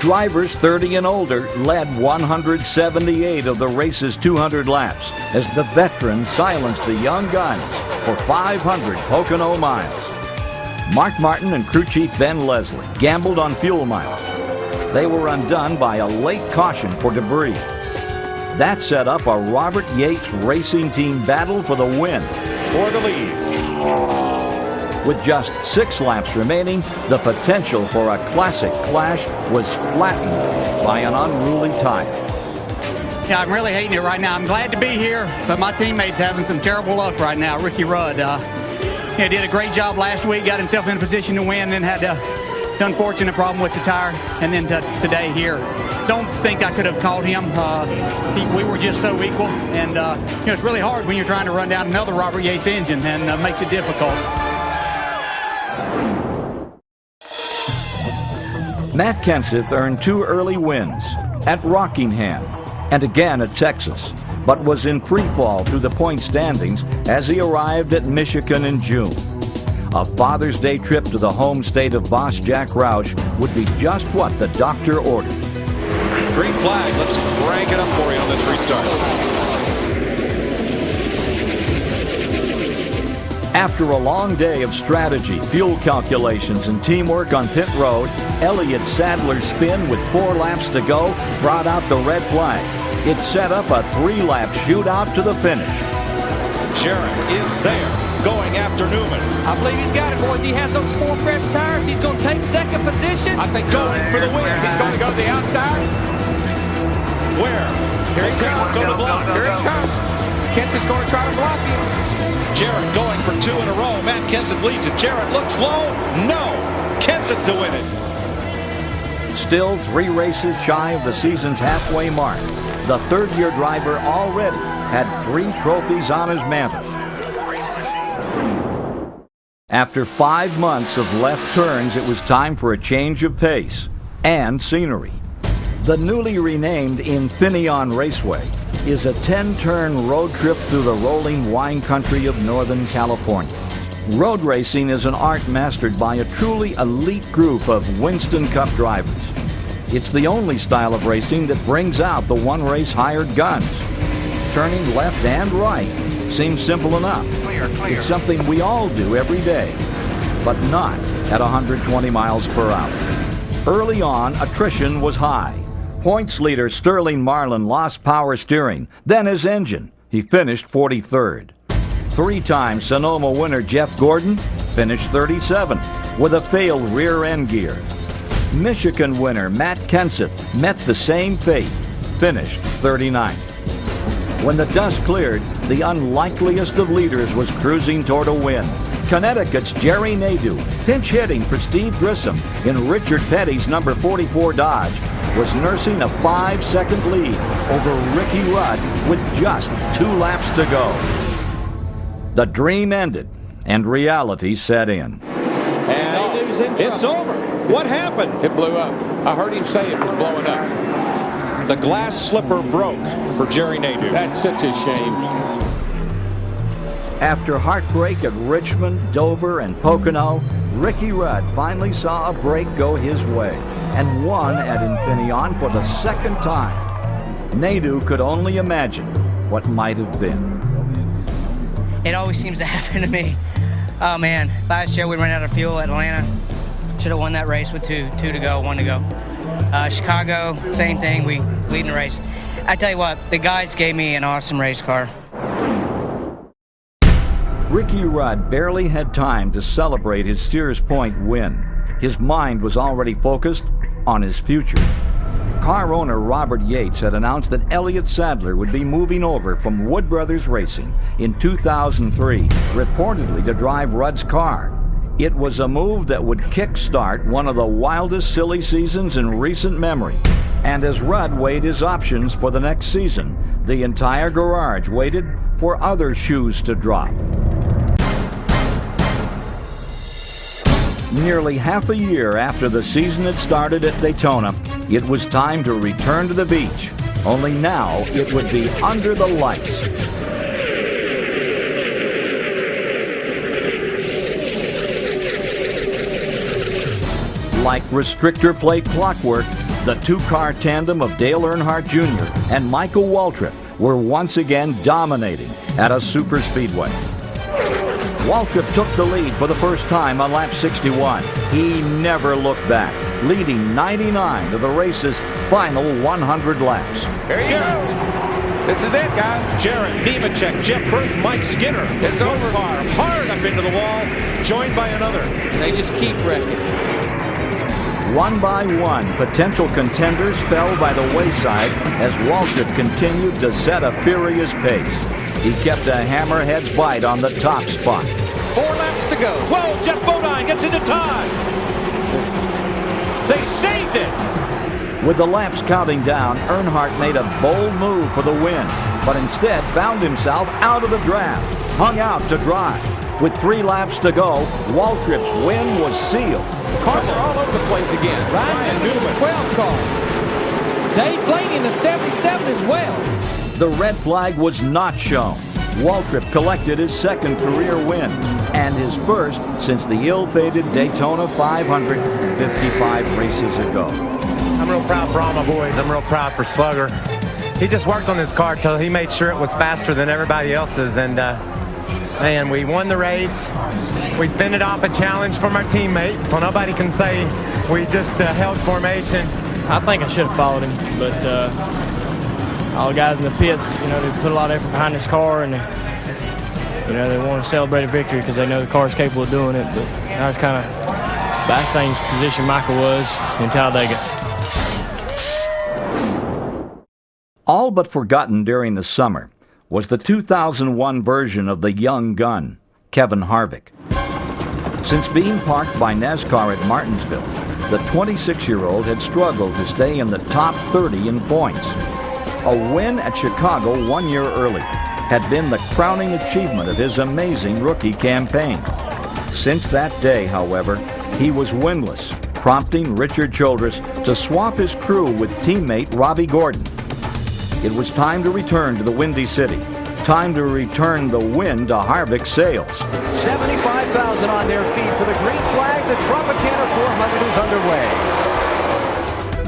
Drivers 30 and older led 178 of the race's 200 laps as the veterans silenced the young guns for 500 Pocono miles. Mark Martin and crew chief Ben Leslie gambled on fuel miles. They were undone by a late caution for debris. That set up a Robert Yates Racing Team battle for the win. For the lead. With just 6 laps remaining, the potential for a classic clash was flattened by an unruly tire. Yeah, I'm really hating it right now. I'm glad to be here, but my teammate's having some terrible luck right now. Ricky Rudd did a great job last week, got himself in a position to win, then had the unfortunate problem with the tire, and then today here. Don't think I could have called him. We were just so equal, and it's really hard when you're trying to run down another Robert Yates engine, and makes it difficult. Matt Kenseth earned 2 early wins at Rockingham and again at Texas, but was in free fall through the point standings as he arrived at Michigan in June. A Father's Day trip to the home state of boss Jack Roush would be just what the doctor ordered. Green flag. Let's crank it up for you on this restart. After a long day of strategy, fuel calculations, and teamwork on pit road, Elliott Sadler's spin with 4 laps to go brought out the red flag. It set up a 3-lap shootout to the finish. Jarrett is there, going after Newman. I believe he's got it, boys. He has those 4 fresh tires. He's going to take second position. I think going for the win. He's going to go to the outside. Where? Here he comes. Go to block. Here he comes. Kent is going to try to block him. Jarrett going for 2 in a row. Matt Kenseth leads it. Jarrett looks low. No. Kenseth to win it. Still 3 races shy of the season's halfway mark. The third-year driver already had 3 trophies on his mantle. After 5 months of left turns, it was time for a change of pace and scenery. The newly renamed Infineon Raceway is a 10-turn road trip through the rolling wine country of Northern California. Road racing is an art mastered by a truly elite group of Winston Cup drivers. It's the only style of racing that brings out the one-race hired guns. Turning left and right seems simple enough. It's something we all do every day, but not at 120 miles per hour. Early on, attrition was high. Points leader Sterling Marlin lost power steering, then his engine. He finished 43rd. 3-time Sonoma winner Jeff Gordon finished 37 with a failed rear end gear. Michigan winner Matt Kenseth met the same fate, finished 39th. When the dust cleared, the unlikeliest of leaders was cruising toward a win. Connecticut's Jerry Nadeau, pinch hitting for Steve Grissom in Richard Petty's number 44 Dodge, was nursing a 5-second lead over Ricky Rudd with just 2 laps to go. The dream ended and reality set in. And it's over. What happened? It blew up. I heard him say it was blowing up. The glass slipper broke for Jerry Nadeau. That's such a shame. After heartbreak at Richmond, Dover, and Pocono, Ricky Rudd finally saw a break go his way and won at Infineon for the 2nd time. Nadeau could only imagine what might have been. It always seems to happen to me. Oh man, last year we ran out of fuel at Atlanta. Should have won that race with 2 to go, 1 to go. Chicago, same thing, we leading the race. I tell you what, the guys gave me an awesome race car. Ricky Rudd barely had time to celebrate his Sears Point win. His mind was already focused on his future. Car owner Robert Yates had announced that Elliott Sadler would be moving over from Wood Brothers Racing in 2003, reportedly to drive Rudd's car. It was a move that would kickstart one of the wildest silly seasons in recent memory. And as Rudd weighed his options for the next season, the entire garage waited for other shoes to drop. Nearly half a year after the season had started at Daytona, it was time to return to the beach. Only now it would be under the lights. Like restrictor plate clockwork, The two-car tandem of Dale Earnhardt Jr. and Michael Waltrip were once again dominating at a superspeedway. Waltrip took the lead for the first time on lap 61. He never looked back, leading 99 of the race's final 100 laps. Here he goes. This is it, guys. Jarrett, Nemechek, Jeff Burton, Mike Skinner. It's over. Hard up into the wall, joined by another. They just keep wrecking. One by one, potential contenders fell by the wayside as Waltrip continued to set a furious pace. He kept a hammerhead's bite on the top spot. 4 laps to go. Whoa, Jeff Bodine gets into time. They saved it. With the laps counting down, Earnhardt made a bold move for the win, but instead found himself out of the draft, hung out to dry. With 3 laps to go, Waltrip's win was sealed. Cars are all over the place again. Ryan Newman, the 12 car. Dave Blaney in the 77 as well. The red flag was not shown. Waltrip collected his second career win and his first since the ill-fated Daytona 500 55 races ago. I'm real proud for all my boys. I'm real proud for Slugger. He just worked on this car till he made sure it was faster than everybody else's, and man, we won the race. We fended off a challenge from our teammate, so nobody can say we just held formation. I think I should have followed him, but all the guys in the pits, you know, they put a lot of effort behind this car, and they want to celebrate a victory because they know the car's capable of doing it. But I was kind of by the same position Michael was in Talladega. All but forgotten during the summer was the 2001 version of the young gun, Kevin Harvick. Since being parked by NASCAR at Martinsville, the 26-year-old had struggled to stay in the top 30 in points. A win at Chicago 1 year early had been the crowning achievement of his amazing rookie campaign. Since that day, however, he was winless, prompting Richard Childress to swap his crew with teammate Robbie Gordon. It was time to return to the Windy City, time to return the win to Harvick's sails. 75,000 on their feet for the green flag. The Tropicana 400 is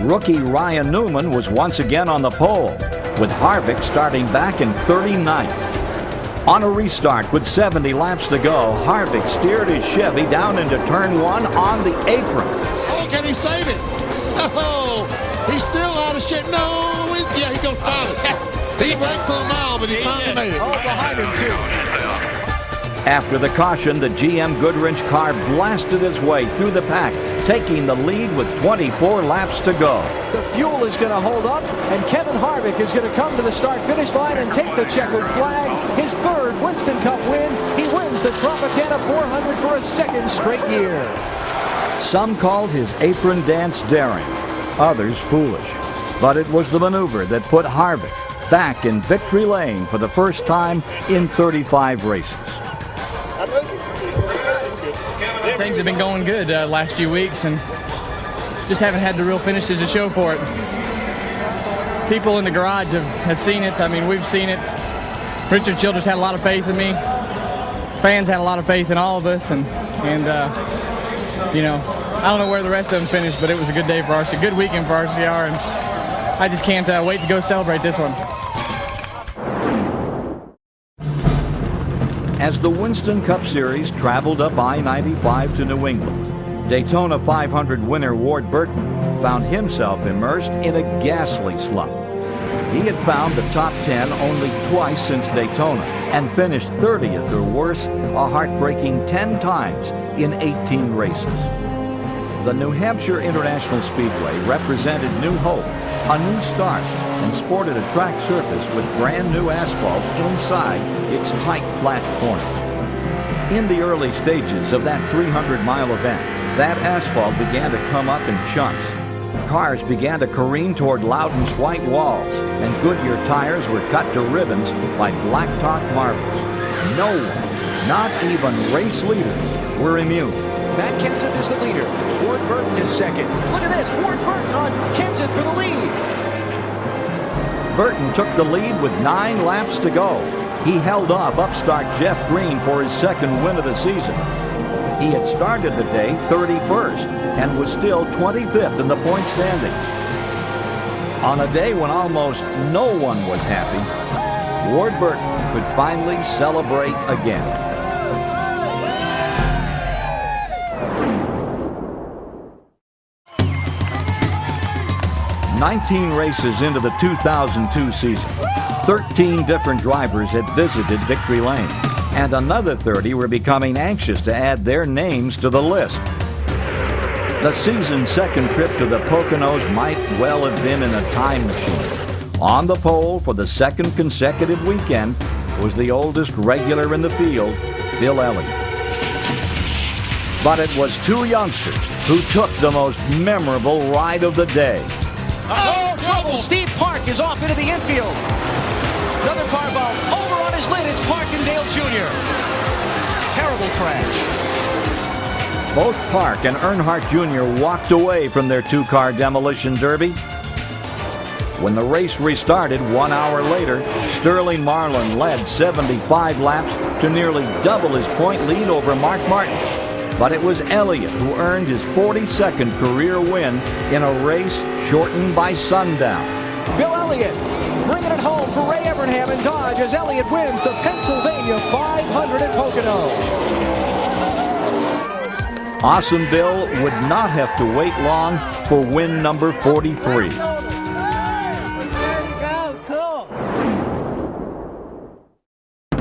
underway. Rookie Ryan Newman was once again on the pole, with Harvick starting back in 39th. On a restart with 70 laps to go, Harvick steered his Chevy down into turn 1 on the apron. Oh, can he save it? Oh, he's still out of shit. No, yeah, he's going to follow it. He wrecked for a mile, but he finally made it. Oh, behind him, too. After the caution, the GM Goodwrench car blasted its way through the pack, taking the lead with 24 laps to go. The fuel is going to hold up, and Kevin Harvick is going to come to the start-finish line and take the checkered flag. His third Winston Cup win. He wins the Tropicana 400 for a second straight year. Some called his apron dance daring, others foolish. But it was the maneuver that put Harvick back in victory lane for the first time in 35 races. Things have been going good last few weeks, and just haven't had the real finishes to show for it. People in the garage have seen it. I mean, we've seen it. Richard Childress had a lot of faith in me. Fans had a lot of faith in all of us, and I don't know where the rest of them finished, but it was a good day for RCR, a good weekend for RCR, and I just can't wait to go celebrate this one. As the Winston Cup Series traveled up I-95 to New England, Daytona 500 winner Ward Burton found himself immersed in a ghastly slump. He had found the top 10 only twice since Daytona and finished 30th or worse a heartbreaking 10 times in 18 races. The New Hampshire International Speedway represented new hope, a new start, and sported a track surface with brand new asphalt inside its tight, flat corners. In the early stages of that 300-mile event, that asphalt began to come up in chunks. Cars began to careen toward Loudon's white walls, and Goodyear tires were cut to ribbons by blacktop marbles. No one, not even race leaders, were immune. Matt Kenseth is the leader. Ward Burton is second. Look at this. Ward Burton on Kenseth for the lead. Burton took the lead with 9 laps to go. He held off upstart Jeff Green for his second win of the season. He had started the day 31st and was still 25th in the point standings. On a day when almost no one was happy, Ward Burton could finally celebrate again. "19 races into the 2002 season, 13 different drivers had visited Victory Lane, and another 30 were becoming anxious to add their names to the list. The season's second trip to the Poconos might well have been in a time machine. On the pole for the second consecutive weekend was the oldest regular in the field, Bill Elliott. But it was two youngsters who took the most memorable ride of the day. Oh, trouble! Steve Park is off into the infield. Another car ball over on his lid. It's Parkindale Jr. Terrible crash. Both Park and Earnhardt Jr. walked away from their two-car demolition derby. When the race restarted 1 hour later, Sterling Marlin led 75 laps to nearly double his point lead over Mark Martin. But it was Elliott who earned his 42nd career win in a race shortened by sundown. Bill Elliott bringing it home for Ray Evernham and Dodge as Elliott wins the Pennsylvania 500 at Pocono. Awesome Bill would not have to wait long for win number 43.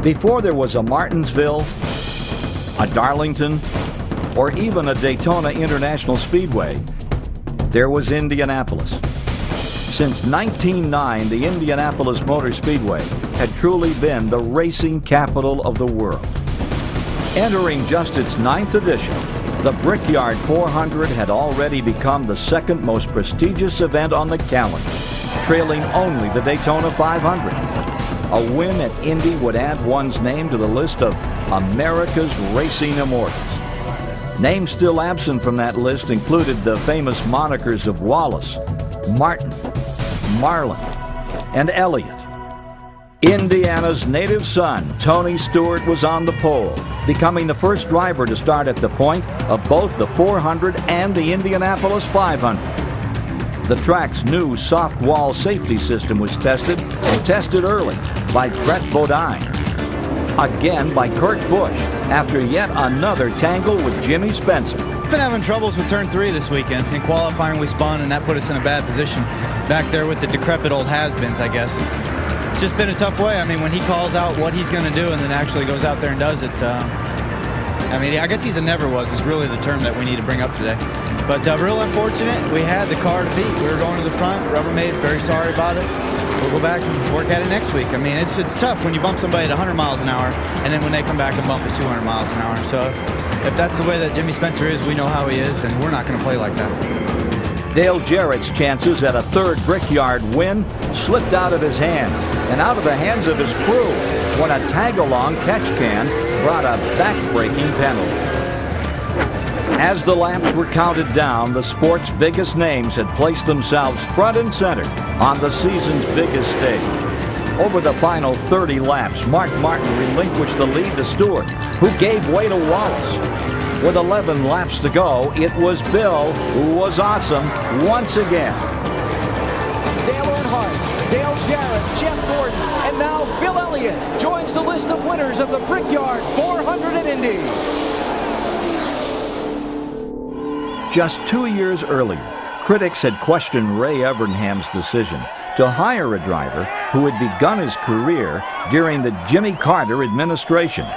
Before there was a Martinsville, a Darlington, or even a Daytona International Speedway, there was Indianapolis. Since 1909, the Indianapolis Motor Speedway had truly been the racing capital of the world. Entering just its 9th edition, the Brickyard 400 had already become the second most prestigious event on the calendar, trailing only the Daytona 500. A win at Indy would add one's name to the list of America's racing immortals. Names still absent from that list included the famous monikers of Wallace, Martin, Marlin, and Elliott. Indiana's native son, Tony Stewart, was on the pole, becoming the first driver to start at the point of both the 400 and the Indianapolis 500. The track's new soft wall safety system was tested, and tested early, by Brett Bodine. Again by Kurt Busch, after yet another tangle with Jimmy Spencer. We've been having troubles with turn 3 this weekend. In qualifying, we spun, and that put us in a bad position back there with the decrepit old has-beens, I guess. It's just been a tough way. I mean, when he calls out what he's going to do and then actually goes out there and does it, I mean, I guess he's a never-was is really the term that we need to bring up today. But real unfortunate, we had the car to beat. We were going to the front, Rubbermaid, very sorry about it. We'll go back and work at it next week. I mean, it's tough when you bump somebody at 100 miles an hour, and then when they come back and bump at 200 miles an hour. So if that's the way that Jimmy Spencer is, we know how he is, and we're not going to play like that. Dale Jarrett's chances at a third Brickyard win slipped out of his hands and out of the hands of his crew when a tag-along catch can brought a back-breaking penalty. As the laps were counted down, the sport's biggest names had placed themselves front and center on the season's biggest stage. Over the final 30 laps, Mark Martin relinquished the lead to Stewart, who gave way to Wallace. With 11 laps to go, it was Bill who was awesome once again. Dale Earnhardt, Dale Jarrett, Jeff Gordon, and now Bill Elliott joins the list of winners of the Brickyard 400 at Indy. Just 2 years earlier, critics had questioned Ray Evernham's decision to hire a driver who had begun his career during the Jimmy Carter administration.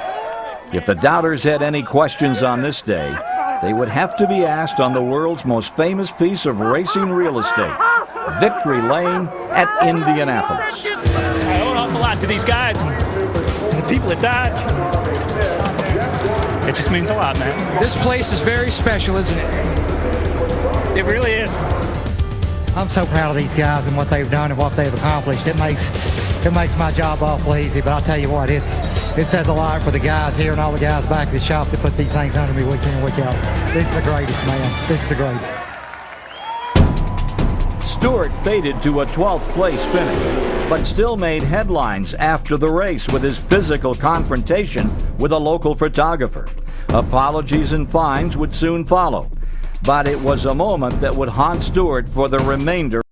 If the doubters had any questions on this day, they would have to be asked on the world's most famous piece of racing real estate, Victory Lane at Indianapolis. I owe an awful lot to these guys and the people that died. It just means a lot, man. This place is very special, isn't it? It really is. I'm so proud of these guys and what they've done and what they've accomplished. It makes my job awful easy, but I'll tell you what, it says a lot for the guys here and all the guys back at the shop that put these things under me week in and week out. This is the greatest, man. This is the greatest. Stewart faded to a 12th place finish, but still made headlines after the race with his physical confrontation with a local photographer. Apologies and fines would soon follow, but it was a moment that would haunt Stewart for the remainder